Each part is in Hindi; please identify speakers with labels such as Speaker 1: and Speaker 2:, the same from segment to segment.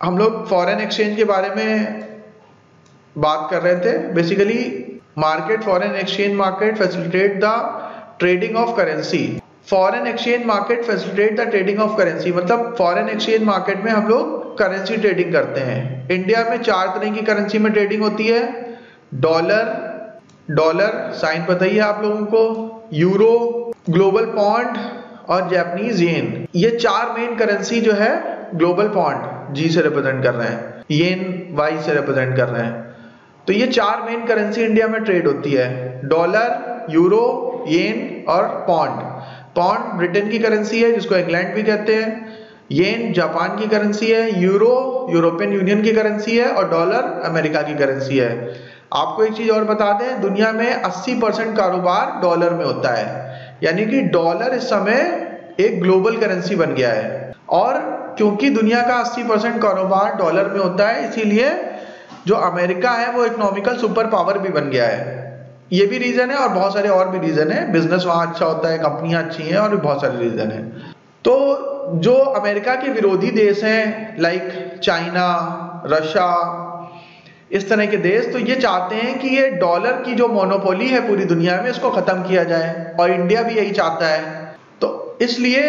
Speaker 1: हम लोग फॉरेन एक्सचेंज के बारे में बात कर रहे थे। Basically market, foreign exchange market facilitate the trading of currency. Foreign exchange market facilitate the trading of currency मतलब फॉरेन एक्सचेंज मार्केट में हम लोग करेंसी ट्रेडिंग करते हैं। इंडिया में 4 तरह की करेंसी में ट्रेडिंग होती है। डॉलर साइन पता ही है आप लोगों को, यूरो, ग्लोबल पॉन्ड और जापानीज येन। ये 4 मेन करेंसी जो है ग्लोबल पॉन्ड जी से रिप्रेजेंट कर रहे हैं, येन वाई से रिप्रेजेंट कर रहे हैं। तो ये 4 मेन करेंसी इंडिया में ट्रेड होती है, डॉलर, यूरो, येन और पॉन्ड। पॉन्ड ब्रिटेन की करेंसी है जिसको इंग्लैंड भी कहते हैं, येन जापान की करेंसी है, यूरो यूरोपियन यूनियन की करेंसी है और डॉलर अमेरिका की करेंसी है। आपको एक चीज और बता दें, दुनिया में 80% कारोबार डॉलर में होता है, यानी कि डॉलर इस समय एक ग्लोबल करेंसी बन गया है। और क्योंकि दुनिया का 80% कारोबार डॉलर में होता है, इसीलिए जो अमेरिका है वो इकोनॉमिकल सुपर पावर भी बन गया है। ये भी रीजन है और बहुत सारे और भी रीजन है। बिजनेस वहां अच्छा होता है, कंपनियां अच्छी हैं और भी बहुत सारे रीजन है। तो जो अमेरिका के विरोधी देश हैं लाइक चाइना, रशिया, इस तरह के देश, तो ये चाहते हैं कि ये डॉलर की जो मोनोपोली है पूरी दुनिया में इसको खत्म किया जाए, और इंडिया भी यही चाहता है। तो इसलिए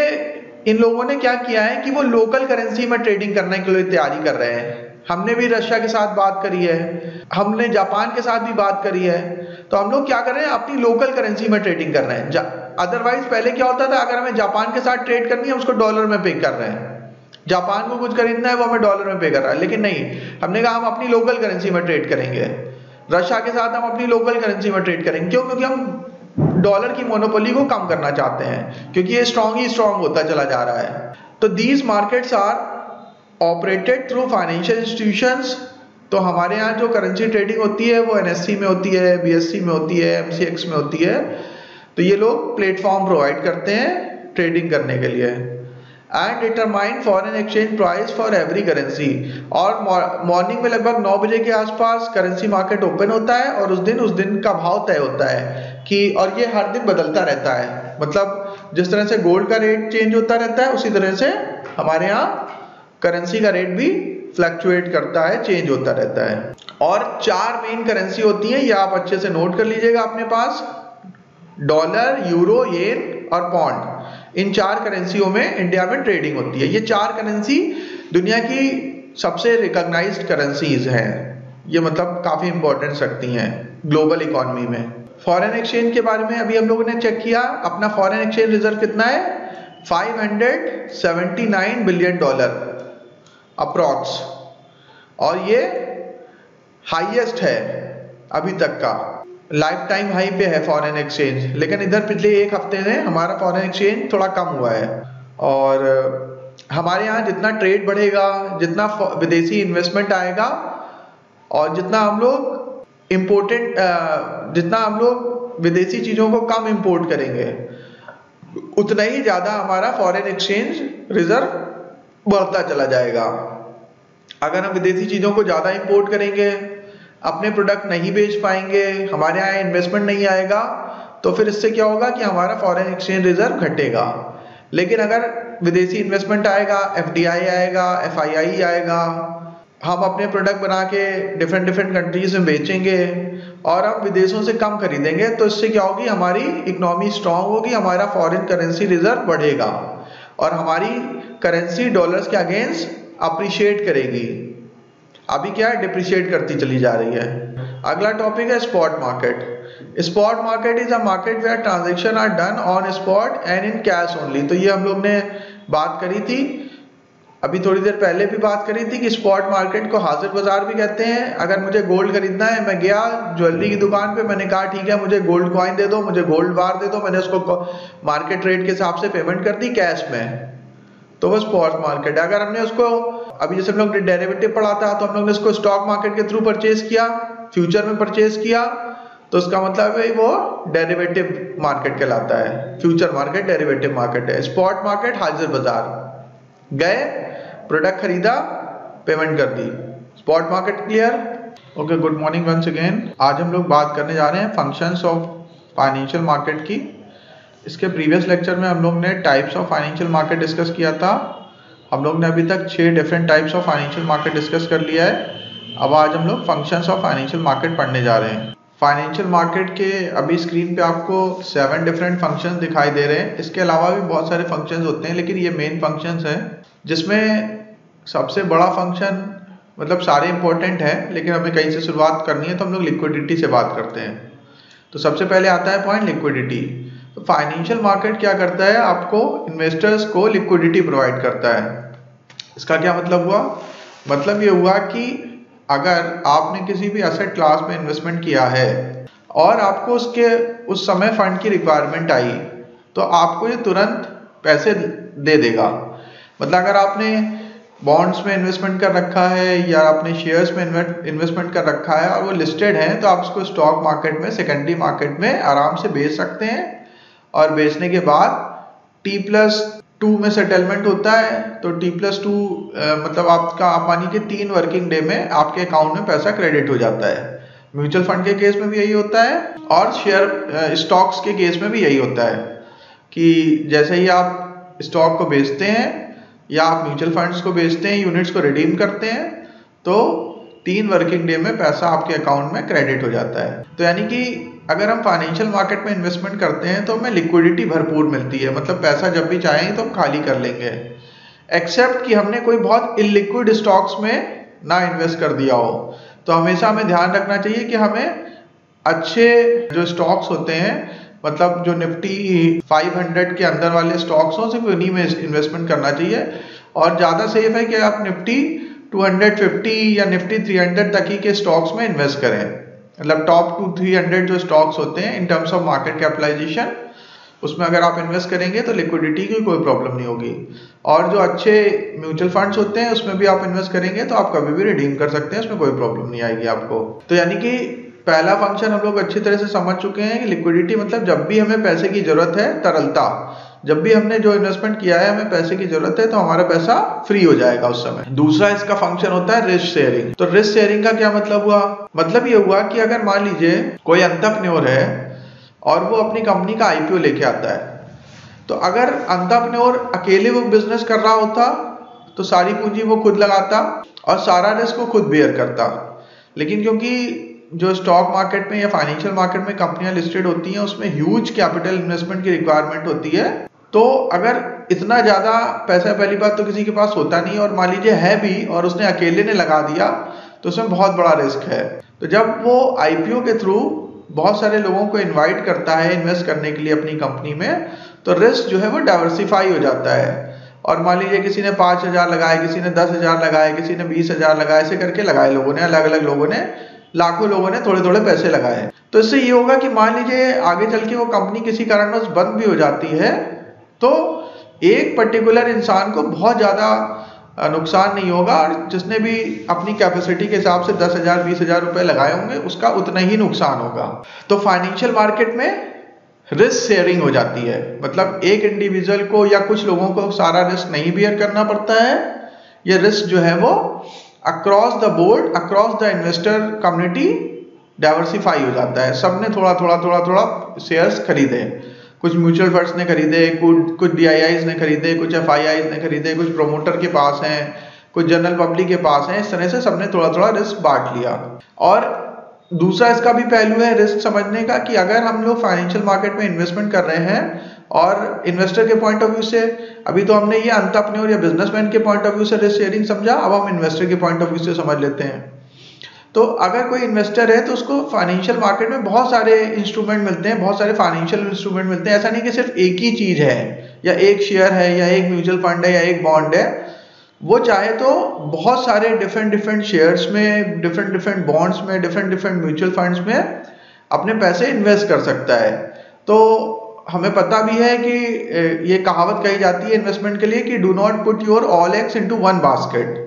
Speaker 1: इन लोगों ने क्या किया है कि वो लोकल करेंसी में ट्रेडिंग करने के लिए तैयारी कर रहे हैं। हमने भी रशिया के साथ बात करी है, हमने जापान के साथ भी बात करी है। तो हम लोग क्या कर रहे हैं, अपनी लोकल करेंसी में ट्रेडिंग कर रहे हैं। अदरवाइज पहले क्या होता था, अगर हमें जापान के साथ ट्रेड करनी है उसको डॉलर में पे कर रहे हैं, जापान को कुछ खरीदना है वो हमें डॉलर में पे कर रहा है। लेकिन नहीं, हमने कहा हम अपनी लोकल करेंसी में ट्रेड करेंगे। रशिया के साथ हम अपनी लोकल करेंसी में ट्रेड करेंगे। क्यों? क्योंकि हम डॉलर की मोनोपोली को कम करना चाहते हैं, क्योंकि ये स्ट्रांग ही स्ट्रांग होता चला जा रहा है। तो these markets are operated through financial institutions. तो हमारे यहाँ जो करेंसी ट्रेडिंग होती है वो एनएससी में होती है, बीएससी में होती है, एमसीएक्स में होती है। तो ये लोग प्लेटफॉर्म प्रोवाइड करते हैं ट्रेडिंग करने के लिए। And determine foreign exchange price for every currency. और मॉर्निंग में लगभग 9 बजे के आसपास करेंसी मार्केट ओपन होता है और उस दिन का भाव तय होता है कि, और ये हर दिन बदलता रहता है। मतलब जिस तरह से गोल्ड का रेट चेंज होता रहता है, उसी तरह से हमारे यहाँ करेंसी का रेट भी फ्लक्चुएट करता है, चेंज होता रहता है। और 4 मेन करेंसी होती हैं, ये आप अच्छे से नोट कर लीजिएगा अपने पास, डॉलर, यूरो, येन और पॉन्ड। इन 4 करेंसियों में इंडिया में ट्रेडिंग होती है। ये 4 करेंसी दुनिया की सबसे रिकॉग्नाइज्ड करेंसीज हैं। ये मतलब काफी इंपॉर्टेंस रखती हैं ग्लोबल इकोनॉमी में। फॉरेन एक्सचेंज के बारे में अभी हम लोगों ने चेक किया, अपना फॉरेन एक्सचेंज रिजर्व कितना है, $579 बिलियन अप्रॉक्स, और ये हाईएस्ट है अभी तक का, लाइफ टाइम हाई पे है फॉरेन एक्सचेंज। लेकिन इधर पिछले 1 हफ्ते में हमारा फॉरेन एक्सचेंज थोड़ा कम हुआ है। और हमारे यहाँ जितना ट्रेड बढ़ेगा, जितना विदेशी इन्वेस्टमेंट आएगा और जितना हम लोग विदेशी चीजों को कम इंपोर्ट करेंगे, उतना ही ज्यादा हमारा फॉरेन एक्सचेंज रिजर्व बढ़ता चला जाएगा। अगर हम विदेशी चीजों को ज्यादा इंपोर्ट करेंगे, अपने प्रोडक्ट नहीं बेच पाएंगे, हमारे यहाँ इन्वेस्टमेंट नहीं आएगा, तो फिर इससे क्या होगा कि हमारा फॉरेन एक्सचेंज रिजर्व घटेगा। लेकिन अगर विदेशी इन्वेस्टमेंट आएगा, एफडीआई आएगा, एफआईआई आएगा, हम अपने प्रोडक्ट बना के डिफरेंट कंट्रीज में बेचेंगे और हम विदेशों से कम खरीदेंगे, तो इससे क्या होगी, हमारी इकोनॉमी स्ट्रांग होगी, हमारा फॉरेन करेंसी रिजर्व बढ़ेगा और हमारी करेंसी डॉलर्स के अगेंस्ट अप्रिशिएट करेगी। अभी क्या है, डिप्रिशिएट करती चली जा रही है। अगला टॉपिक है spot market. Spot market is a market where transaction are done on spot and in cash only. तो ये हम लोग ने बात करी थी, अभी थोड़ी देर पहले भी बात करी थी कि स्पॉट मार्केट को हाजिर बाजार भी कहते हैं। अगर मुझे गोल्ड खरीदना है, मैं गया ज्वेलरी की दुकान पे, मैंने कहा ठीक है मुझे गोल्ड कॉइन दे दो, मुझे गोल्ड बार दे दो, मैंने उसको मार्केट रेट के हिसाब से पेमेंट कर दी कैश में, तो वो स्पॉट मार्केट है। अगर हमने उसको, अभी जैसे हम लोग डेरिवेटिव पढ़ा था, तो हम लोग ने इसको स्टॉक मार्केट के थ्रू परचेज किया, फ्यूचर में परचेज किया, तो उसका मतलब है वो डेरिवेटिव मार्केट कहलाता है। फ्यूचर मार्केट डेरिवेटिव मार्केट है। स्पॉट मार्केट हाजिर बाजार, गए प्रोडक्ट खरीदा, पेमेंट कर दी। Spot market clear? Okay, good morning once again. आज हम लोग बात करने जा रहे हैं फंक्शंस ऑफ फाइनेंशियल मार्केट की। इसके प्रीवियस लेक्चर में हम लोग ने types of financial market discuss किया था। हम लोग ने अभी तक 6 different types of financial market discuss कर लिया है। अब आज हम लोग फंक्शंस ऑफ फाइनेंशियल मार्केट पढ़ने जा रहे हैं। फाइनेंशियल मार्केट के अभी स्क्रीन पे आपको 7 डिफरेंट फंक्शंस दिखाई दे रहे हैं। इसके अलावा भी बहुत सारे फंक्शंस होते हैं, लेकिन ये मेन फंक्शंस हैं जिसमें सबसे बड़ा फंक्शन, मतलब सारे इंपॉर्टेंट हैं लेकिन हमें कहीं से शुरुआत करनी है तो हम लोग लिक्विडिटी से बात करते हैं। तो सबसे पहले आता है पॉइंट लिक्विडिटी। तो फाइनेंशियल मार्केट क्या करता है, आपको इन्वेस्टर्स को लिक्विडिटी प्रोवाइड करता है। इसका क्या मतलब हुआ, मतलब ये हुआ कि अगर आपने किसी भी एसेट क्लास में इन्वेस्टमेंट किया है और आपको उस समय फंड की रिक्वायरमेंट आई तो आपको ये तुरंत पैसे दे देगा। मतलब अगर आपने बॉन्ड्स में इन्वेस्टमेंट कर रखा है या आपने शेयर्स में इन्वेस्टमेंट कर रखा है और वो लिस्टेड है तो आप उसको स्टॉक मार्केट में, सेकेंडरी मार्केट में आराम से बेच सकते हैं और बेचने के बाद T+2 में सेटलमेंट होता है। तो T+2 मतलब आप मानिए कि 3 वर्किंग डे में आपके अकाउंट में पैसा क्रेडिट हो जाता है। म्यूचुअल फंड के केस में भी यही होता है और शेयर स्टॉक्स के केस में भी यही होता है कि जैसे ही आप स्टॉक को बेचते हैं या आप म्यूचुअल फंड्स को बेचते हैं, यूनिट्स को रिडीम करते हैं तो 3 वर्किंग डे में पैसा आपके अकाउंट में क्रेडिट हो जाता है। तो यानी कि अगर हम फाइनेंशियल मार्केट में इन्वेस्टमेंट करते हैं तो हमें लिक्विडिटी भरपूर मिलती है, मतलब पैसा जब भी चाहें तो हम खाली कर लेंगे, एक्सेप्ट कि हमने कोई बहुत इलिक्विड स्टॉक्स में ना इन्वेस्ट कर दिया हो। तो हमेशा हमें ध्यान रखना चाहिए कि हमें अच्छे जो स्टॉक्स होते हैं, मतलब जो निफ्टी 500 के अंदर वाले स्टॉक्स हों, सिर्फ उन्हीं में इन्वेस्टमेंट करना चाहिए। और ज़्यादा सेफ है कि आप निफ्टी 250 या निफ्टी 300 तक ही के स्टॉक्स में इन्वेस्ट करें। मतलब टॉप 200-300 जो स्टॉक्स होते हैं in terms of market capitalization, उसमें अगर आप इन्वेस्ट करेंगे तो लिक्विडिटी की कोई प्रॉब्लम नहीं होगी। और जो अच्छे म्यूचुअल फंड्स होते हैं उसमें भी आप इन्वेस्ट करेंगे तो आप कभी भी रिडीम कर सकते हैं, उसमें कोई प्रॉब्लम नहीं आएगी आपको। तो यानी कि पहला फंक्शन हम लोग अच्छी तरह से समझ चुके हैं कि लिक्विडिटी मतलब जब भी हमें पैसे की जरूरत है, तरलता, जब भी हमने जो इन्वेस्टमेंट किया है हमें पैसे की जरूरत है तो हमारा पैसा फ्री हो जाएगा उस समय। दूसरा इसका फंक्शन होता है रिस्क शेयरिंग। तो रिस्क शेयरिंग का क्या मतलब हुआ, मतलब ये हुआ कि अगर मान लीजिए कोई एंटरप्रेन्योर है और वो अपनी कंपनी का IPO लेके आता है, तो अगर एंटरप्रेन्योर अकेले वो बिजनेस कर रहा होता तो सारी पूंजी वो खुद लगाता और सारा रिस्क वो खुद बेयर करता। लेकिन क्योंकि जो स्टॉक मार्केट में या फाइनेंशियल मार्केट में कंपनियां लिस्टेड होती हैं उसमें ह्यूज कैपिटल इन्वेस्टमेंट की रिक्वायरमेंट होती है, तो अगर इतना ज्यादा पैसा पहली बात तो किसी के पास होता नहीं, और मान लीजिए है भी और उसने अकेले ने लगा दिया तो उसमें बहुत बड़ा रिस्क है। तो जब वो IPO के थ्रू बहुत सारे लोगों को इन्वाइट करता है इन्वेस्ट करने के लिए अपनी कंपनी में, तो रिस्क जो है वो डाइवर्सिफाई हो जाता है। और मान लीजिए किसी ने 5,000 लगाए, किसी ने 10,000 लगाए, किसी ने 20,000 लगाए, ऐसे करके लगाए लोगों ने, अलग अलग लोगों ने, लाखों लोगों ने थोड़े थोड़े पैसे लगाए। तो इससे ये होगा कि मान लीजिए आगे चल के वो कंपनी किसी कारणवश बंद भी हो जाती है तो एक पर्टिकुलर इंसान को बहुत ज्यादा नुकसान नहीं होगा, और जिसने भी अपनी कैपेसिटी के हिसाब से 10,000 20,000 रुपए लगाए होंगे उसका उतना ही नुकसान होगा। तो फाइनेंशियल मार्केट में रिस्क शेयरिंग हो जाती है, मतलब एक इंडिविजुअल को या कुछ लोगों को सारा रिस्क नहीं बियर करना पड़ता है। ये रिस्क जो है वो across the board, across the investor community diversify हो जाता है। सबने थोड़ा थोड़ा शेयर्स खरीदे, कुछ म्यूचुअल फंड्स ने खरीदे, कुछ DIIs ने खरीदे, कुछ FIIs ने खरीदे, कुछ प्रोमोटर के पास हैं, कुछ जनरल पब्लिक के पास हैं। इस तरह से सबने थोड़ा थोड़ा रिस्क बांट लिया। और दूसरा इसका भी पहलू है रिस्क समझने का कि अगर हम लोग फाइनेंशियल मार्केट में इन्वेस्टमेंट कर रहे हैं और इन्वेस्टर के पॉइंट ऑफ व्यू से, अभी तो हमने ये एंटरप्रेन्योर या बिजनेसमैन के पॉइंट ऑफ व्यू से रिस्क शेयरिंग समझा, अब हम इन्वेस्टर के पॉइंट ऑफ व्यू से समझ लेते हैं। तो अगर कोई इन्वेस्टर है तो उसको फाइनेंशियल मार्केट में बहुत सारे इंस्ट्रूमेंट मिलते हैं, बहुत सारे फाइनेंशियल इंस्ट्रूमेंट मिलते हैं। ऐसा नहीं कि सिर्फ एक ही चीज है या एक शेयर है या एक म्यूचुअल फंड है या एक बॉन्ड है। वो चाहे तो बहुत सारे डिफरेंट शेयर्स में, डिफरेंट बॉन्ड्स में, डिफरेंट म्यूचुअल फंड्स में अपने पैसे इन्वेस्ट कर सकता है। तो हमें पता भी है कि ये कहावत कही जाती है इन्वेस्टमेंट के लिए कि do not put your all eggs into one basket.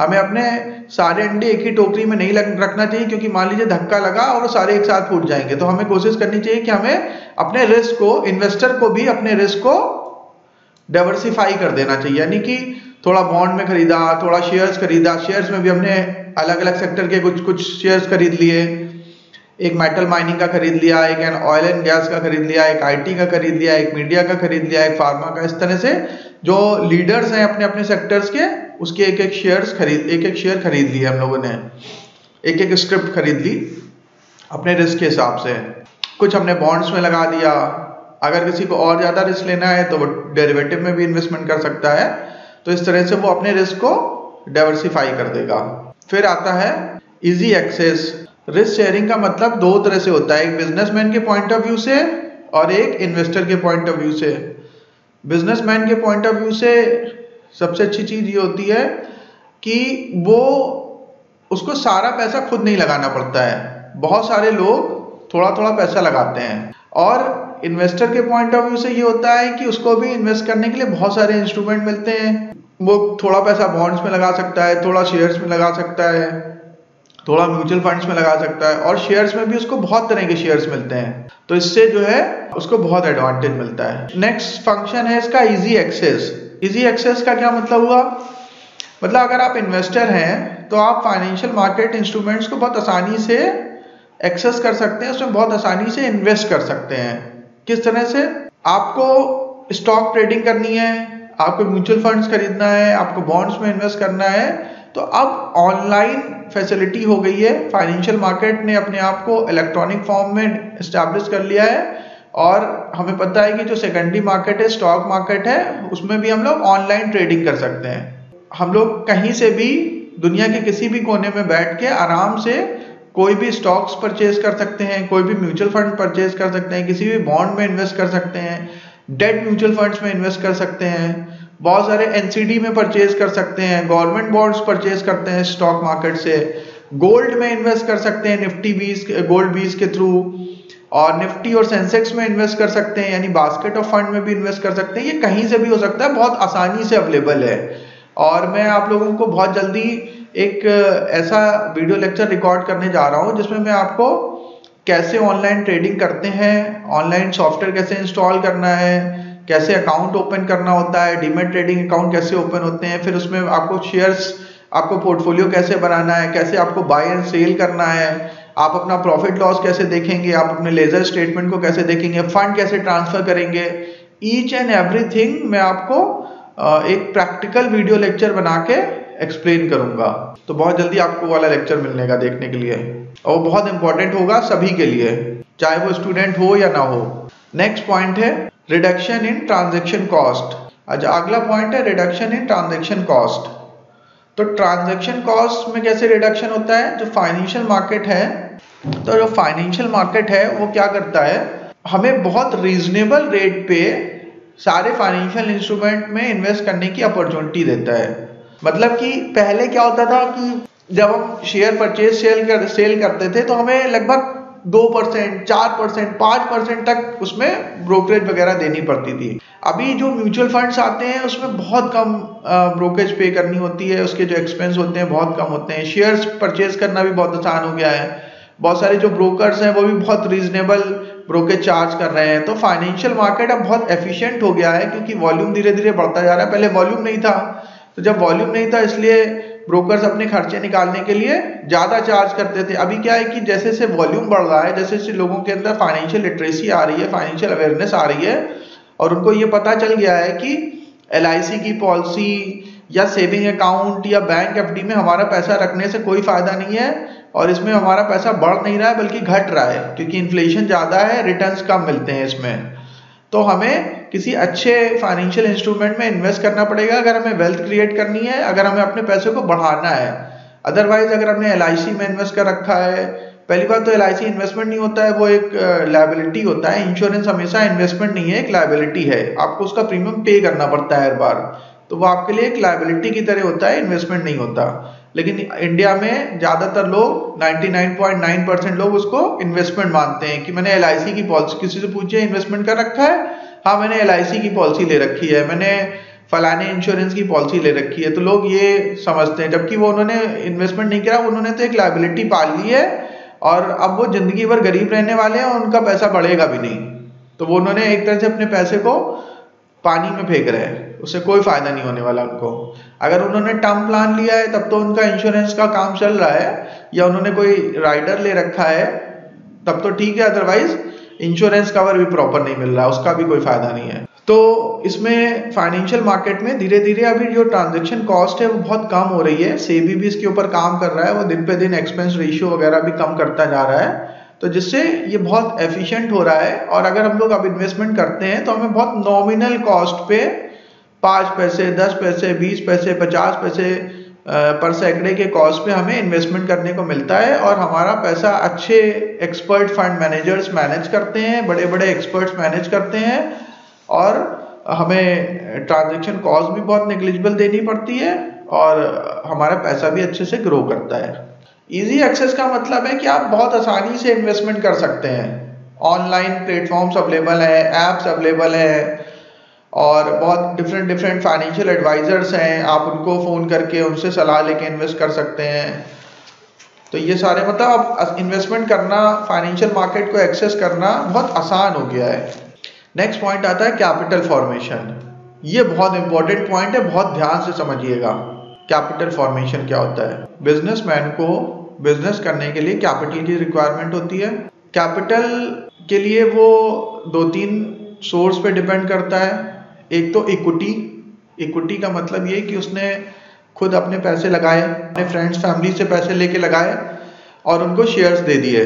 Speaker 1: हमें अपने सारे अंडे एक ही टोकरी में नहीं रखना चाहिए, क्योंकि मान लीजिए धक्का लगा और वो सारे एक साथ फूट जाएंगे। तो हमें कोशिश करनी चाहिए कि हमें अपने रिस्क को, इन्वेस्टर को भी अपने रिस्क को डाइवर्सिफाई कर देना चाहिए। यानी कि थोड़ा बॉन्ड में खरीदा, थोड़ा शेयर्स खरीदा, शेयर्स में भी हमने अलग अलग सेक्टर के कुछ शेयर्स खरीद लिए, एक मेटल माइनिंग का खरीद लिया, एक ऑयल एंड गैस का खरीद लिया, एक IT का खरीद लिया, एक मीडिया का खरीद लिया, एक फार्मा का। इस तरह से जो लीडर्स हैं अपने अपने सेक्टर्स के, उसके एक एक शेयर खरीद लिए हम लोगों ने, एक एक स्क्रिप्ट खरीद ली अपने रिस्क के हिसाब से। कुछ हमने बॉन्ड्स में लगा दिया, अगर किसी को और ज़्यादा रिस्क लेना है तो वो डेरिवेटिव में भी इन्वेस्टमेंट कर सकता है। तो इस तरह से वो अपने रिस्क को डाइवर्सिफाई कर देगा। फिर आता है इजी एक्सेस। रिस्क शेयरिंग का मतलब दो तरह से होता है, एक बिजनेसमैन के पॉइंट ऑफ व्यू से और एक इन्वेस्टर के पॉइंट ऑफ व्यू से। बिजनेसमैन के पॉइंट ऑफ व्यू से सबसे अच्छी चीज़ ये होती है कि वो उसको सारा पैसा खुद नहीं लगाना पड़ता है, बहुत सारे लोग थोड़ा थोड़ा पैसा लगाते हैं। और इन्वेस्टर के पॉइंट ऑफ व्यू से ये होता है कि उसको भी इन्वेस्ट करने के लिए बहुत सारे इंस्ट्रूमेंट मिलते हैं। वो थोड़ा पैसा बॉन्ड्स में लगा सकता है, थोड़ा शेयर्स में लगा सकता है, थोड़ा म्यूचुअल फंड्स में लगा सकता है, और शेयर्स में भी उसको बहुत तरह के शेयर्स मिलते हैं। तो इससे जो है उसको बहुत एडवांटेज मिलता है। नेक्स्ट फंक्शन है इसका इजी एक्सेस। इजी एक्सेस का क्या मतलब हुआ? मतलब अगर आप इन्वेस्टर हैं तो आप फाइनेंशियल मार्केट इंस्ट्रूमेंट्स को बहुत आसानी से एक्सेस कर सकते हैं, उसमें बहुत आसानी से इन्वेस्ट कर सकते हैं। किस तरह से? आपको स्टॉक ट्रेडिंग करनी है, आपको म्यूचुअल फंड्स खरीदना है, आपको बॉन्ड्स में इन्वेस्ट करना है, तो अब ऑनलाइन फैसिलिटी हो गई है। फाइनेंशियल मार्केट ने अपने आप को इलेक्ट्रॉनिक फॉर्म में इस्टेब्लिश कर लिया है, और हमें पता है कि जो सेकेंडरी मार्केट है, स्टॉक मार्केट है, उसमें भी हम लोग ऑनलाइन ट्रेडिंग कर सकते हैं। हम लोग कहीं से भी दुनिया के किसी भी कोने में बैठ के आराम से कोई भी स्टॉक्स परचेज कर सकते हैं, कोई भी म्यूचुअल फंड परचेज कर सकते हैं, किसी भी बॉन्ड में इन्वेस्ट कर सकते हैं, डेट म्यूचुअल फंड्स में इन्वेस्ट कर सकते हैं, बहुत सारे एनसीडी में परचेज कर सकते हैं, गवर्नमेंट बॉन्ड्स परचेज करते हैं स्टॉक मार्केट से, गोल्ड में इन्वेस्ट कर सकते हैं निफ्टी 20 गोल्ड 20 के थ्रू, और निफ्टी और सेंसेक्स में इन्वेस्ट कर सकते हैं, यानी बास्केट ऑफ फंड में भी इन्वेस्ट कर सकते हैं। ये कहीं से भी हो सकता है, बहुत आसानी से अवेलेबल है। और मैं आप लोगों को बहुत जल्दी एक ऐसा वीडियो लेक्चर रिकॉर्ड करने जा रहा हूँ जिसमें मैं आपको कैसे ऑनलाइन ट्रेडिंग करते हैं, ऑनलाइन सॉफ्टवेयर कैसे इंस्टॉल करना है, कैसे अकाउंट ओपन करना होता है, डीमैट ट्रेडिंग अकाउंट कैसे ओपन होते हैं, फिर उसमें आपको शेयर्स, आपको पोर्टफोलियो कैसे बनाना है, कैसे आपको बाय एंड सेल करना है, आप अपना प्रॉफिट लॉस कैसे देखेंगे, आप अपने लेजर स्टेटमेंट को कैसे देखेंगे, फंड कैसे ट्रांसफर करेंगे, ईच एंड एवरीथिंग मैं आपको एक प्रैक्टिकल वीडियो लेक्चर बना के एक्सप्लेन करूंगा। तो बहुत जल्दी आपको वाला लेक्चर मिलने का देखने के लिए, और वो बहुत इंपॉर्टेंट होगा सभी के लिए, चाहे वो स्टूडेंट हो या ना हो। नेक्स्ट पॉइंट है रिडक्शन इन ट्रांजैक्शन कॉस्ट। अच्छा, अगला पॉइंट है रिडक्शन इन ट्रांजैक्शन कॉस्ट। तो ट्रांजैक्शन कॉस्ट में कैसे रिडक्शन होता है? जो फाइनेंशियल मार्केट है, तो जो फाइनेंशियल मार्केट है वो क्या करता है, हमें बहुत रीजनेबल रेट पे सारे फाइनेंशियल इंस्ट्रूमेंट में इन्वेस्ट करने की अपॉर्चुनिटी देता है। मतलब कि पहले क्या होता था कि जब हम शेयर परचेज सेल करते थे तो हमें लगभग 2%, 4%, 5% तक उसमें ब्रोकरेज वगैरह देनी पड़ती थी। अभी जो म्यूचुअल फंड्स आते हैं उसमें बहुत कम ब्रोकरेज पे करनी होती है, उसके जो एक्सपेंस होते हैं बहुत कम होते हैं। शेयर्स परचेज करना भी बहुत आसान हो गया है, बहुत सारे जो ब्रोकर्स हैं वो भी बहुत रीजनेबल ब्रोकरेज चार्ज कर रहे हैं। तो फाइनेंशियल मार्केट अब बहुत एफिशिएंट हो गया है, क्योंकि वॉल्यूम धीरे धीरे बढ़ता जा रहा है। पहले वॉल्यूम नहीं था, तो जब वॉल्यूम नहीं था इसलिए ब्रोकर्स अपने खर्चे निकालने के लिए ज़्यादा चार्ज करते थे। अभी क्या है कि जैसे जैसे वॉल्यूम बढ़ रहा है, जैसे जैसे लोगों के अंदर फाइनेंशियल लिटरेसी आ रही है, फाइनेंशियल अवेयरनेस आ रही है, और उनको ये पता चल गया है कि LIC की पॉलिसी या सेविंग अकाउंट या बैंक FD में हमारा पैसा रखने से कोई फायदा नहीं है, और इसमें हमारा पैसा बढ़ नहीं रहा है बल्कि घट रहा है, क्योंकि इन्फ्लेशन ज़्यादा है, रिटर्न्स कम मिलते हैं इसमें। तो हमें किसी अच्छे फाइनेंशियल इंस्ट्रूमेंट में इन्वेस्ट करना पड़ेगा अगर हमें वेल्थ क्रिएट करनी है, अगर हमें अपने पैसे को बढ़ाना है। अदरवाइज अगर हमने LIC में इन्वेस्ट कर रखा है, पहली बात तो LIC इन्वेस्टमेंट नहीं होता है, वो एक लायबिलिटी होता है। इंश्योरेंस हमेशा इन्वेस्टमेंट नहीं है, एक लायबिलिटी है, आपको उसका प्रीमियम पे करना पड़ता है हर बार, तो वो आपके लिए एक लायबिलिटी की तरह होता है, इन्वेस्टमेंट नहीं होता। लेकिन इंडिया में ज़्यादातर लोग 99.9% लोग उसको इन्वेस्टमेंट मानते हैं कि मैंने LIC की पॉलिसी, किसी से पूछिए इन्वेस्टमेंट कर रखा है, हाँ मैंने LIC की पॉलिसी ले रखी है, मैंने फलाने इंश्योरेंस की पॉलिसी ले रखी है, तो लोग ये समझते हैं, जबकि वो उन्होंने इन्वेस्टमेंट नहीं किया, उन्होंने तो एक लायबिलिटी पाल ली है, और अब वो जिंदगी भर गरीब रहने वाले हैं और उनका पैसा बढ़ेगा भी नहीं। तो वो उन्होंने एक तरह से अपने पैसे को पानी में फेंक रहे हैं, उससे कोई फायदा नहीं होने वाला उनको। अगर उन्होंने टर्म प्लान लिया है तब तो उनका इंश्योरेंस का काम चल रहा है, या उन्होंने कोई राइडर ले रखा है तब तो ठीक है, अदरवाइज इंश्योरेंस कवर भी प्रॉपर नहीं मिल रहा है, उसका भी कोई फायदा नहीं है। तो इसमें फाइनेंशियल मार्केट में धीरे धीरे अभी जो ट्रांजैक्शन कॉस्ट है वो बहुत कम हो रही है। सेबी भी इसके ऊपर काम कर रहा है, वो दिन पे दिन एक्सपेंस रेशियो वगैरह भी कम करता जा रहा है, तो जिससे ये बहुत एफिशिएंट हो रहा है। और अगर हम लोग अब इन्वेस्टमेंट करते हैं तो हमें बहुत नॉमिनल कॉस्ट पे 5 पैसे, 10 पैसे, 20 पैसे, 50 पैसे पर सैकड़े के कॉस्ट पे हमें इन्वेस्टमेंट करने को मिलता है, और हमारा पैसा अच्छे एक्सपर्ट फंड मैनेजर्स मैनेज करते हैं, बड़े बड़े एक्सपर्ट्स मैनेज करते हैं, और हमें ट्रांजैक्शन कॉस्ट भी बहुत नेग्लिजिबल देनी पड़ती है, और हमारा पैसा भी अच्छे से ग्रो करता है। इजी एक्सेस का मतलब है कि आप बहुत आसानी से इन्वेस्टमेंट कर सकते हैं। ऑनलाइन प्लेटफॉर्म्स अवेलेबल है, एप्स अवेलेबल है, और बहुत डिफरेंट फाइनेंशियल एडवाइजर्स हैं, आप उनको फ़ोन करके उनसे सलाह लेके इन्वेस्ट कर सकते हैं। तो ये सारे मतलब अब इन्वेस्टमेंट करना, फाइनेंशियल मार्केट को एक्सेस करना बहुत आसान हो गया है। नेक्स्ट पॉइंट आता है कैपिटल फॉर्मेशन। ये बहुत इंपॉर्टेंट पॉइंट है, बहुत ध्यान से समझिएगा। कैपिटल फॉर्मेशन क्या होता है? बिजनेसमैन को बिजनेस करने के लिए कैपिटल की रिक्वायरमेंट होती है। कैपिटल के लिए वो 2-3 सोर्स पे डिपेंड करता है। एक तो इक्विटी का मतलब ये कि उसने खुद अपने पैसे लगाए, अपने फ्रेंड्स फैमिली से पैसे लेके लगाए और उनको शेयर्स दे दिए।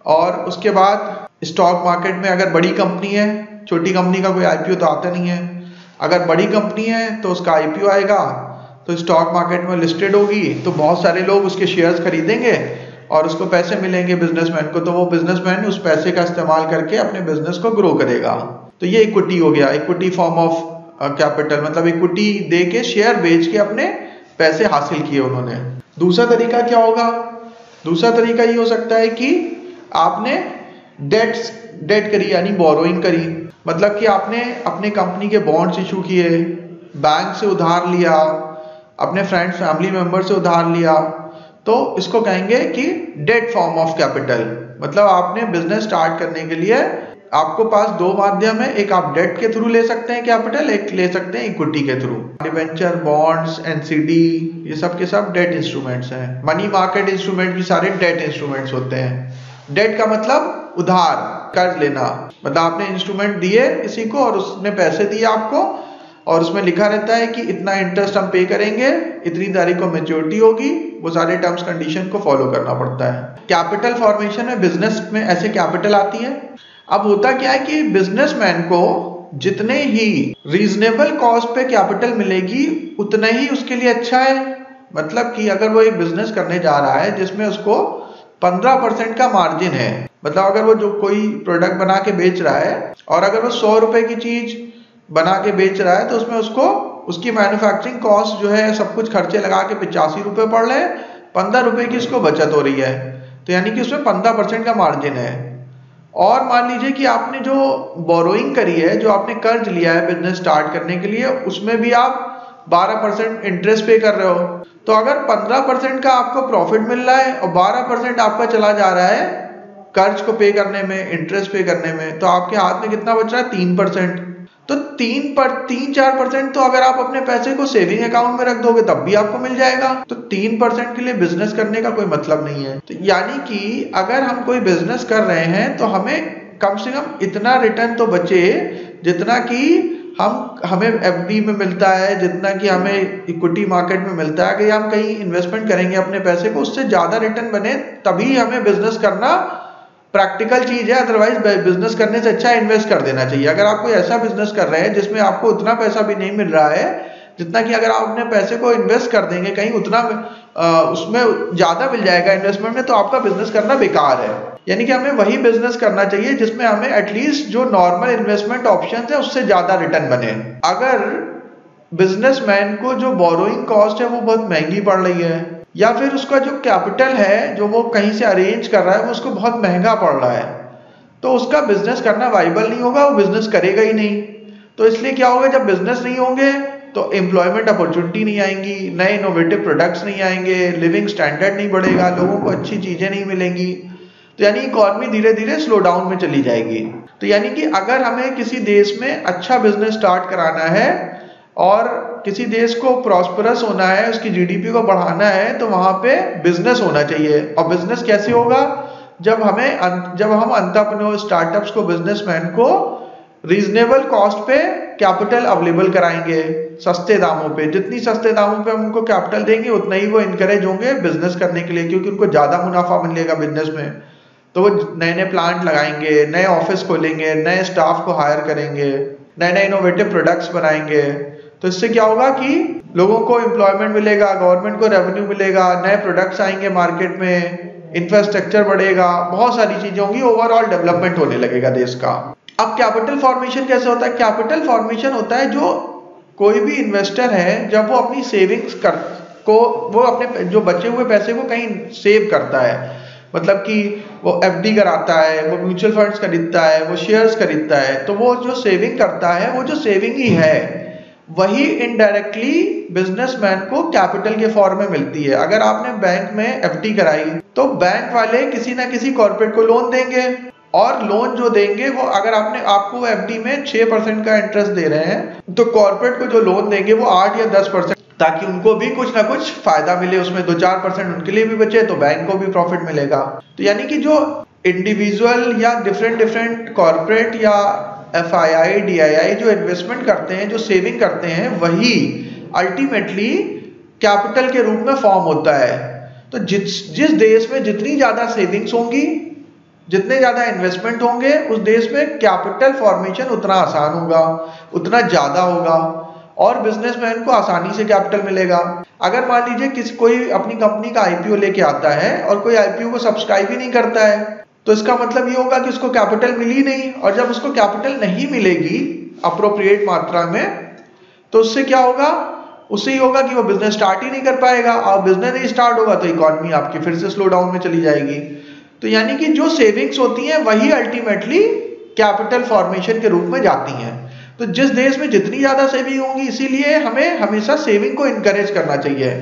Speaker 1: और उसके बाद स्टॉक मार्केट में अगर बड़ी कंपनी है, छोटी कंपनी का कोई आईपीओ तो आता नहीं है, अगर बड़ी कंपनी है तो उसका आईपीओ आएगा, तो स्टॉक मार्केट में लिस्टेड होगी, तो बहुत सारे लोग उसके शेयर्स खरीदेंगे और उसको पैसे मिलेंगे बिजनेसमैन को, तो वो बिजनेसमैन उस पैसे का इस्तेमाल करके अपने बिजनेस को ग्रो करेगा। तो ये इक्विटी हो गया, इक्विटी फॉर्म ऑफ कैपिटल, मतलब इक्विटी दे के शेयर बेच के अपने पैसे हासिल किए उन्होंने। दूसरा तरीका क्या होगा? दूसरा तरीका ये हो सकता है कि आपने डेट करी, यानी बोरोइंग करी, मतलब कि आपने अपने कंपनी के बॉन्ड्स इशू किए, बैंक से उधार लिया, अपने फ्रेंड्स फैमिली मेंबर से उधार लिया, तो इसको कहेंगे कि डेट फॉर्म ऑफ कैपिटल। मतलब आपने बिजनेस स्टार्ट करने के लिए आपको पास 2 माध्यम है, एक आप डेट के थ्रू ले सकते हैं कैपिटल, एक ले सकते हैं इक्विटी के थ्रू। डिबेंचर, बॉन्ड्स, एनसीडी, ये सब के सब डेट इंस्ट्रूमेंट्स हैं। मनी मार्केट इंस्ट्रूमेंट भी सारे डेट इंस्ट्रूमेंट्स होते हैं। डेट का मतलब उधार, कर्ज लेना, मतलब आपने इंस्ट्रूमेंट दिए किसी को और उसने पैसे दिए आपको, और उसमें लिखा रहता है कि इतना इंटरेस्ट हम पे करेंगे, इतनी तारीख को मैच्योरिटी होगी, वो सारे टर्म्स कंडीशन को फॉलो करना पड़ता है। कैपिटल फॉर्मेशन में बिजनेस में ऐसे कैपिटल आती है। अब होता क्या है कि बिजनेसमैन को जितने ही रीजनेबल कॉस्ट पे कैपिटल मिलेगी उतना ही उसके लिए अच्छा है। मतलब कि अगर वो एक बिजनेस करने जा रहा है जिसमें उसको 15% का मार्जिन है, मतलब अगर वो जो कोई प्रोडक्ट बना के बेच रहा है और अगर वो 100 रुपए की चीज बना के बेच रहा है, तो उसमें उसको उसकी मैन्युफैक्चरिंग कॉस्ट जो है सब कुछ खर्चे लगा के 85 रुपए पड़ रहे हैं, 15 रुपए की उसको बचत हो रही है, तो यानी कि उसमें 15% का मार्जिन है। और मान लीजिए कि आपने जो बोरोइंग करी है, जो आपने कर्ज लिया है बिजनेस स्टार्ट करने के लिए, उसमें भी आप 12% इंटरेस्ट पे कर रहे हो, तो अगर 15% का आपको प्रॉफिट मिल रहा है और 12% आपका चला जा रहा है कर्ज को पे करने में, इंटरेस्ट पे करने में, तो आपके हाथ में कितना बच रहा है? 3%। तो 3-4% तो अगर आप अपने पैसे को सेविंग अकाउंट में रख दोगे तब भी आपको मिल जाएगा। तो 3% के लिए बिजनेस करने का कोई मतलब नहीं है। तो यानी कि अगर हम कोई बिजनेस कर रहे हैं तो हमें कम से कम इतना रिटर्न तो बचे जितना कि हमें एफडी में मिलता है, जितना कि हमें इक्विटी मार्केट में मिलता है। अगर हम कहीं इन्वेस्टमेंट करेंगे अपने पैसे को, उससे ज्यादा रिटर्न बने तभी हमें बिजनेस करना प्रैक्टिकल चीज है। अदरवाइज बिजनेस करने से अच्छा इन्वेस्ट कर देना चाहिए। अगर आप कोई ऐसा बिजनेस कर रहे हैं जिसमें आपको उतना पैसा भी नहीं मिल रहा है जितना कि अगर आप अपने पैसे को इन्वेस्ट कर देंगे कहीं, उतना उसमें ज्यादा मिल जाएगा इन्वेस्टमेंट में, तो आपका बिजनेस करना बेकार है। यानी कि हमें वही बिजनेस करना चाहिए जिसमें हमें एटलीस्ट जो नॉर्मल इन्वेस्टमेंट ऑप्शन है उससे ज्यादा रिटर्न बने। अगर बिजनेसमैन को जो बोरोइंग कॉस्ट है वो बहुत महंगी पड़ रही है, या फिर उसका जो कैपिटल है जो वो कहीं से अरेंज कर रहा है वो उसको बहुत महंगा पड़ रहा है, तो उसका बिजनेस करना वाइबल नहीं होगा, वो बिजनेस करेगा ही नहीं। तो इसलिए क्या होगा, जब बिजनेस नहीं होंगे तो एम्प्लॉयमेंट अपॉर्चुनिटी नहीं आएंगी, नए इनोवेटिव प्रोडक्ट्स नहीं आएंगे, लिविंग स्टैंडर्ड नहीं बढ़ेगा, लोगों को अच्छी चीजें नहीं मिलेंगी, तो यानी इकॉनमी धीरे धीरे स्लो डाउन में चली जाएगी। तो यानी कि अगर हमें किसी देश में अच्छा बिजनेस स्टार्ट कराना है और किसी देश को प्रॉस्परस होना है, उसकी जीडीपी को बढ़ाना है, तो वहां पे बिजनेस होना चाहिए। और बिजनेस कैसे होगा? जब हम एंटरप्रेन्योर स्टार्टअप्स को, बिजनेसमैन को रीजनेबल कॉस्ट पे कैपिटल अवेलेबल कराएंगे सस्ते दामों पे। जितनी सस्ते दामों पे हम उनको कैपिटल देंगे उतना ही वो इनकरेज होंगे बिजनेस करने के लिए, क्योंकि उनको ज्यादा मुनाफा मिलेगा बिजनेस में। तो वो नए नए प्लांट लगाएंगे, नए ऑफिस खोलेंगे, नए स्टाफ को हायर करेंगे, नए नए इनोवेटिव प्रोडक्ट्स बनाएंगे। तो इससे क्या होगा कि लोगों को एम्प्लॉयमेंट मिलेगा, गवर्नमेंट को रेवेन्यू मिलेगा, नए प्रोडक्ट्स आएंगे मार्केट में, इंफ्रास्ट्रक्चर बढ़ेगा, बहुत सारी चीजें होंगी, ओवरऑल डेवलपमेंट होने लगेगा देश का। अब कैपिटल फॉर्मेशन कैसे होता है? कैपिटल फॉर्मेशन होता है जो कोई भी इन्वेस्टर है जब वो अपनी सेविंग्स को वो अपने जो बचे हुए पैसे को कहीं सेव करता है, मतलब कि वो एफडी कराता है, वो म्यूचुअल फंड्स खरीदता है, वो शेयर्स खरीदता है, तो वो जो सेविंग करता है वो जो सेविंग ही है वही इनडायरेक्टली बिजनेसमैन को कैपिटल के फॉर्म में मिलती है। अगर आपने बैंक में एफडी कराई तो बैंक वाले किसी ना किसी कॉर्पोरेट को लोन देंगे, और लोन जो देंगे वो अगर आपको एफडी में 6% का इंटरेस्ट दे रहे हैं तो कॉर्पोरेट को जो लोन देंगे वो 8 या 10%, ताकि उनको भी कुछ ना कुछ फायदा मिले, उसमें 2-4% उनके लिए भी बचे तो बैंक को भी प्रॉफिट मिलेगा। तो यानी कि जो इंडिविजुअल या डिफरेंट कॉर्पोरेट या FII DII जो इन्वेस्टमेंट करते हैं, जो सेविंग करते हैं, वही अल्टीमेटली कैपिटल के रूप में फॉर्म होता है। तो जिस देश में जितनी ज्यादा सेविंग्स होंगी, जितने ज्यादा इन्वेस्टमेंट होंगे, उस देश में कैपिटल फॉर्मेशन उतना आसान होगा, उतना ज्यादा होगा, और बिजनेसमैन को आसानी से कैपिटल मिलेगा। अगर मान लीजिए कोई अपनी कंपनी का IPO लेके आता है और कोई IPO को सब्सक्राइब ही नहीं करता है, तो इसका मतलब ये होगा कि उसको कैपिटल मिली नहीं, और जब उसको कैपिटल नहीं मिलेगी अप्रोप्रिएट मात्रा में, तो उससे क्या होगा? उससे ही होगा कि वो बिजनेस स्टार्ट ही नहीं कर पाएगा, और बिजनेस नहीं स्टार्ट होगा तो इकोनॉमी आपकी फिर से स्लो डाउन में चली जाएगी। तो यानी कि जो सेविंग्स होती हैं वही अल्टीमेटली कैपिटल फॉर्मेशन के रूप में जाती हैं। तो जिस देश में जितनी ज्यादा सेविंग होगी, इसीलिए हमें हमेशा सेविंग को इनकरेज करना चाहिए।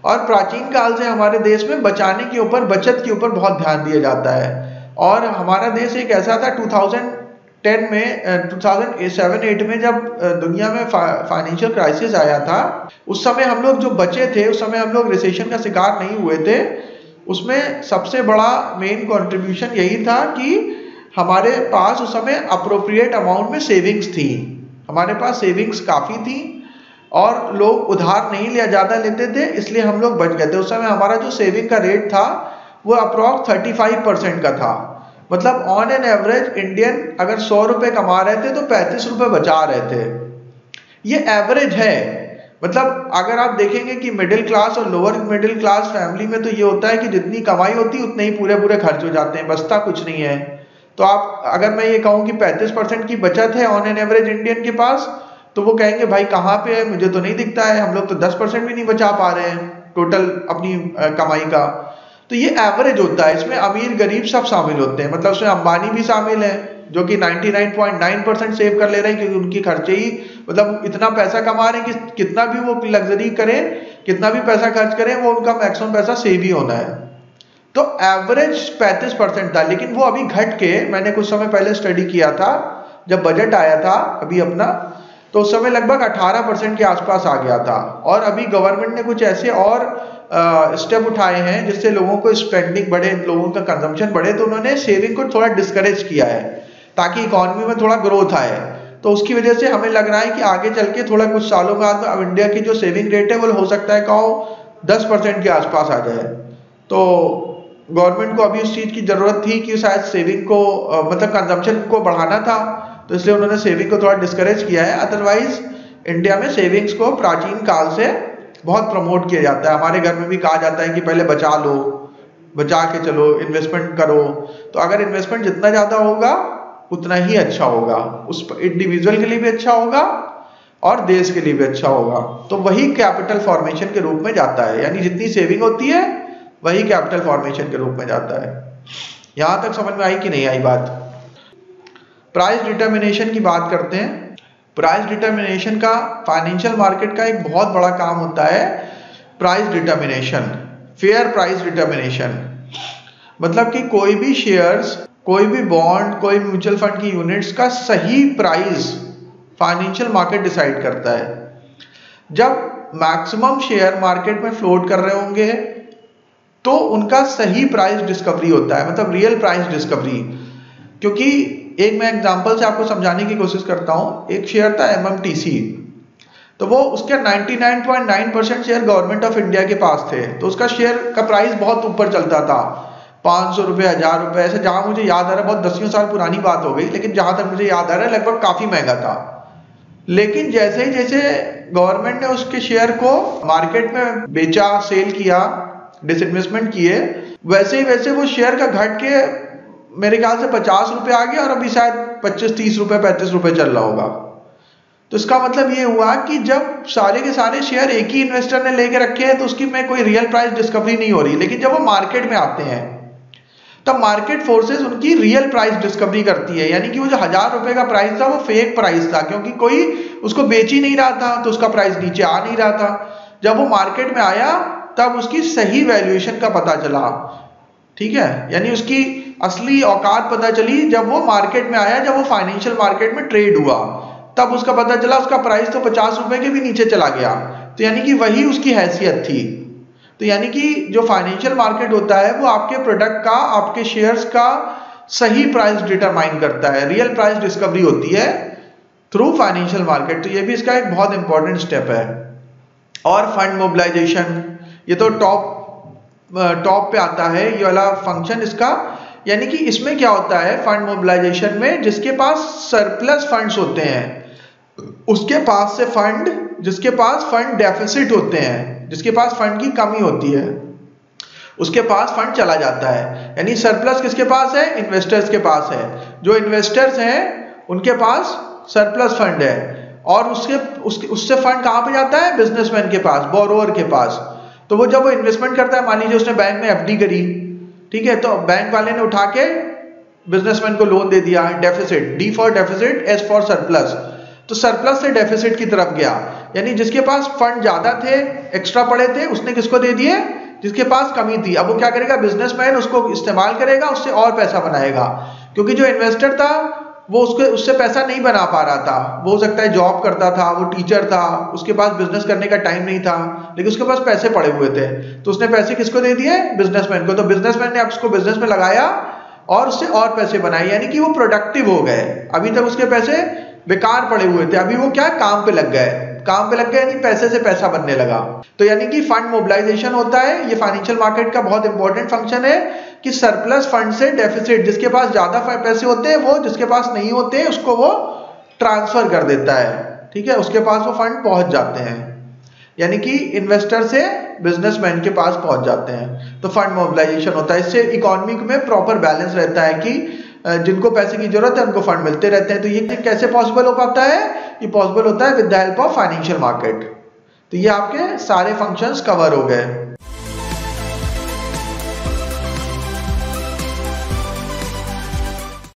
Speaker 1: और प्राचीन काल से हमारे देश में बचाने के ऊपर, बचत के ऊपर बहुत ध्यान दिया जाता है। और हमारा देश एक ऐसा था 2010 में 2007-8 में जब दुनिया में फाइनेंशियल क्राइसिस आया था, उस समय हम लोग जो बचे थे, उस समय हम लोग रिसेशन का शिकार नहीं हुए थे। उसमें सबसे बड़ा मेन कंट्रीब्यूशन यही था कि हमारे पास उस समय अप्रोप्रिएट अमाउंट में सेविंग्स थी, हमारे पास सेविंग्स काफी थी, और लोग उधार नहीं लिया, ज्यादा लेते थे, इसलिए हम लोग बच गए थे। उस समय हमारा जो सेविंग का रेट था वो अप्रॉक्स 35% का था। मतलब ऑन एन एवरेज इंडियन अगर 100 रुपए कमा रहे थे तो 35 रुपए बचा रहे थे। ये एवरेज है। मतलब अगर आप देखेंगे कि मिडिल क्लास और लोअर मिडिल क्लास फैमिली में तो ये होता है कि जितनी कमाई होती है उतने ही पूरे खर्च हो जाते हैं, बचता कुछ नहीं है। तो आप अगर मैं ये कहूँ कि 35% की बचत है ऑन एन एवरेज इंडियन के पास, तो वो कहेंगे भाई कहाँ पे है, मुझे तो नहीं दिखता है, हम लोग तो 10% भी नहीं बचा पा रहे हैं टोटल अपनी कमाई का। तो ये एवरेज होता है, इसमें अमीर गरीब सब शामिल होते हैं। मतलब उसमें अंबानी भी शामिल है जो कि 99.9% सेव कर ले रहे हैं, क्योंकि उनकी खर्चे ही, मतलब इतना पैसा कमा रहे हैं कि कितना भी वो लग्जरी करें, कितना भी पैसा खर्च करें, वो उनका मैक्सिमम पैसा सेव ही होना है। तो एवरेज 35% था, लेकिन वो अभी घट के, मैंने कुछ समय पहले स्टडी किया था जब बजट आया था अभी अपना, तो उस समय लगभग 18% के आसपास आ गया था। और अभी गवर्नमेंट ने कुछ ऐसे और स्टेप उठाए हैं जिससे लोगों को स्पेंडिंग बढ़े, लोगों का कंजम्पशन बढ़े, तो उन्होंने सेविंग को थोड़ा डिस्करेज किया है ताकि इकोनॉमी में थोड़ा ग्रोथ आए। तो उसकी वजह से हमें लग रहा है कि आगे चल के थोड़ा कुछ सालों बाद अब इंडिया की जो सेविंग रेट है वो हो सकता है 10% के आसपास आ जाए। तो गवर्नमेंट को अभी उस चीज की जरूरत थी कि शायद सेविंग को मतलब कंजम्पशन को बढ़ाना था, तो इसलिए उन्होंने सेविंग को थोड़ा डिस्करेज किया है। अदरवाइज इंडिया में सेविंग्स को प्राचीन काल से बहुत प्रमोट किया जाता है। हमारे घर में भी कहा जाता है कि पहले बचा लो, बचा के चलो, इन्वेस्टमेंट करो। तो अगर इन्वेस्टमेंट जितना ज्यादा होगा उतना ही अच्छा होगा, उस इंडिविजुअल के लिए भी अच्छा होगा और देश के लिए भी अच्छा होगा। तो वही कैपिटल फॉर्मेशन के रूप में जाता है, यानी जितनी सेविंग होती है वही कैपिटल फॉर्मेशन के रूप में जाता है। यहां तक समझ में आई कि नहीं आई बात? प्राइस डिटर्मिनेशन की बात करते हैं। प्राइस डिटर्मिनेशन का फाइनेंशियल मार्केट का एक बहुत बड़ा काम होता है price determination, fair price determination. मतलब कि कोई भी शेयर्स, कोई भी बॉन्ड, कोई म्यूचुअल फंड की यूनिट्स का सही प्राइस फाइनेंशियल मार्केट डिसाइड करता है। जब मैक्सिमम शेयर मार्केट में फ्लोट कर रहे होंगे तो उनका सही प्राइस डिस्कवरी होता है, मतलब रियल प्राइस डिस्कवरी। क्योंकि एक मैं एग्जांपल से आपको समझाने की कोशिश करता हूँ। एक शेयर था MMTC, तो वो उसके 99.9% शेयर गवर्नमेंट ऑफ इंडिया के पास थे। तो उसका शेयर का प्राइस बहुत ऊपर चलता था, 500 रुपये, 1000 रुपये, ऐसे। जहां मुझे याद आ रहा है, बहुत 10 साल पुरानी बात हो गई, लेकिन जहां तक मुझे याद आ रहा है लगभग काफी महंगा था। लेकिन जैसे ही जैसे गवर्नमेंट ने उसके शेयर को मार्केट में बेचा, सेल किया, डिसइन्वेस्टमेंट किए, वैसे ही वैसे वो शेयर का घट के मेरे ख्याल से 50 रुपये आ गया और अभी शायद 25-30 रुपये, 35 रुपये चल रहा होगा। तो इसका मतलब ये हुआ कि जब सारे के सारे शेयर एक ही इन्वेस्टर ने लेके रखे हैं तो उसकी में कोई रियल प्राइस डिस्कवरी नहीं हो रही। लेकिन जब वो मार्केट में आते हैं तब मार्केट फोर्सेस उनकी रियल प्राइस डिस्कवरी करती है, यानी कि वो जो 1000 रुपये का प्राइस था वो फेक प्राइस था, क्योंकि कोई उसको बेच ही नहीं रहा था, तो उसका प्राइस नीचे आ नहीं रहा था। जब वो मार्केट में आया तब उसकी सही वैल्यूएशन का पता चला, ठीक है, यानी उसकी असली औकात पता चली जब वो मार्केट में आया, जब वो फाइनेंशियल मार्केट में ट्रेड हुआ, तब उसका पता चला उसका प्राइस तो 50 रुपए के भी नीचे चला गया। तो यानी कि वही उसकी हैसियत थी। तो यानी कि जो फाइनेंशियल मार्केट होता है वो आपके प्रोडक्ट का, आपके शेयर्स का सही प्राइस डिटरमाइन करता है, रियल प्राइस डिस्कवरी होती है थ्रू फाइनेंशियल मार्केट। तो ये भी इसका एक बहुत इंपॉर्टेंट स्टेप है। और फंड मोबिलाइजेशन, ये तो टॉप पे आता है ये वाला फंक्शन इसका। यानी कि इसमें क्या होता है फंड मोबिलाइजेशन में, जिसके पास सरप्लस फंड्स होते हैं उसके पास से फंड, जिसके पास फंड डेफिसिट होते हैं, जिसके पास फंड की कमी होती है, उसके पास फंड चला जाता है। यानी सरप्लस किसके पास है? इन्वेस्टर्स के पास है। जो इन्वेस्टर्स हैं उनके पास सरप्लस फंड है, और उससे फंड कहां पे जाता है? बिजनेसमैन के पास, बोरोअर के पास। तो वो जब वो इन्वेस्टमेंट करता है, मान लीजिए उसने बैंक में FD करी, ठीक है, तो बैंक वाले ने उठा के बिजनेसमैन को लोन दे दिया, deficit, D for deficit, S for surplus. तो सरप्लस से डेफिसिट की तरफ गया, यानी जिसके पास फंड ज्यादा थे, एक्स्ट्रा पड़े थे, उसने किसको दे दिए? जिसके पास कमी थी। अब वो क्या करेगा? बिजनेसमैन उसको इस्तेमाल करेगा, उससे और पैसा बनाएगा, क्योंकि जो इन्वेस्टर था वो उससे पैसा नहीं बना पा रहा था। वो हो सकता है जॉब करता था, वो टीचर था, उसके पास बिजनेस करने का टाइम नहीं था, लेकिन उसके पास पैसे पड़े हुए थे, तो उसने पैसे किसको दे दिए? बिजनेसमैन को। तो बिजनेसमैन ने अब उसको बिजनेस में लगाया और उससे और पैसे बनाए, यानी कि वो प्रोडक्टिव हो गए। अभी तक उसके पैसे बेकार पड़े हुए थे, अभी वो क्या काम पे लग गए, काम पे लग गए, यानी पैसे से पैसा बनने लगा। तो यानी कि फंड मोबिलाइजेशन होता है, ये फाइनेंशियल मार्केट का बहुत इंपॉर्टेंट फंक्शन है कि सरप्लस फंड से डेफिसिट, जिसके पास ज्यादा पैसे होते हैं वो जिसके पास नहीं होते हैं उसको वो ट्रांसफर कर देता है, ठीक है, उसके पास वो फंड पहुंच जाते हैं, यानी कि इन्वेस्टर से बिजनेसमैन के पास पहुंच जाते हैं। तो फंड मोबिलाइजेशन होता है। इससे इकोनॉमी में प्रॉपर बैलेंस रहता है कि जिनको पैसे की जरूरत है उनको फंड मिलते रहते हैं। तो ये कैसे पॉसिबल हो पाता है? ये पॉसिबल होता है with the help of financial market. तो ये आपके सारे फंक्शंस कवर हो गए।